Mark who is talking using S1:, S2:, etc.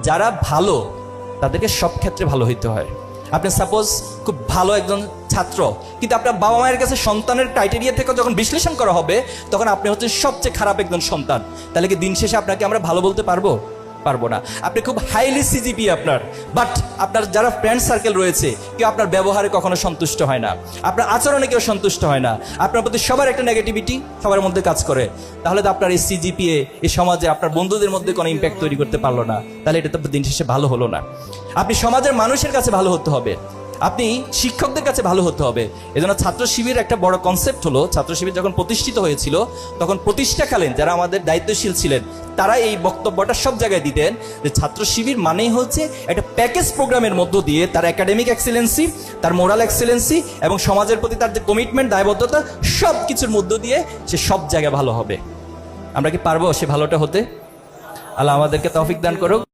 S1: যারা ভালো তাদেরকে সব ক্ষেত্রে ভালো হইতে হয়। আপনি সাপোজ খুব ভালো একজন ছাত্র, কিন্তু আপনার বাবা মায়ের কাছে সন্তানের ক্রাইটেরিয়া থেকে যখন বিশ্লেষণ করা হবে তখন আপনি হচ্ছেন সবচেয়ে খারাপ একজন সন্তান। তাহলে কি দিন শেষে আপনাকে আমরা ভালো বলতে পারবো? পারবো না। আপনি খুব হাইলি সিজিপি আপনার, বাট আপনার যারা ফ্রেন্ড সার্কেল রয়েছে কেউ আপনার ব্যবহারে কখনো সন্তুষ্ট হয় না, আপনার আচরণে কেউ সন্তুষ্ট হয় না, আপনার প্রতি সবার একটা নেগেটিভিটি সবার মধ্যে কাজ করে, তাহলে তো আপনার এই সিজিপিএ এই সমাজে আপনার বন্ধুদের মধ্যে কোনো ইম্প্যাক্ট তৈরি করতে পারলো না। তাহলে এটা তো দিন শেষে ভালো হলো না। আপনি সমাজের মানুষের কাছে ভালো হতে হবে, আপনি শিক্ষকদের কাছে ভালো হতে হবে। এজন্য ছাত্র শিবির একটা বড় কনসেপ্ট হলো, ছাত্র শিবির যখন প্রতিষ্ঠিত হয়েছিল তখন প্রতিষ্ঠাকালীন যারা আমাদের দায়িত্বশীল ছিলেন তারা এই বক্তব্যটা সব জায়গায় দিতেন যে ছাত্র শিবির মানেই হচ্ছে একটা প্যাকেজ প্রোগ্রামের মধ্য দিয়ে তার একাডেমিক এক্সেলেন্সি, তার মোরাল এক্সেলেন্সি এবং সমাজের প্রতি তার যে কমিটমেন্ট, দায়বদ্ধতা, সব কিছুর মধ্য দিয়ে সে সব জায়গায় ভালো হবে। আমরা কি পারবো সে ভালোটা হতে? আল্লাহ আমাদেরকে তৌফিক দান করুক।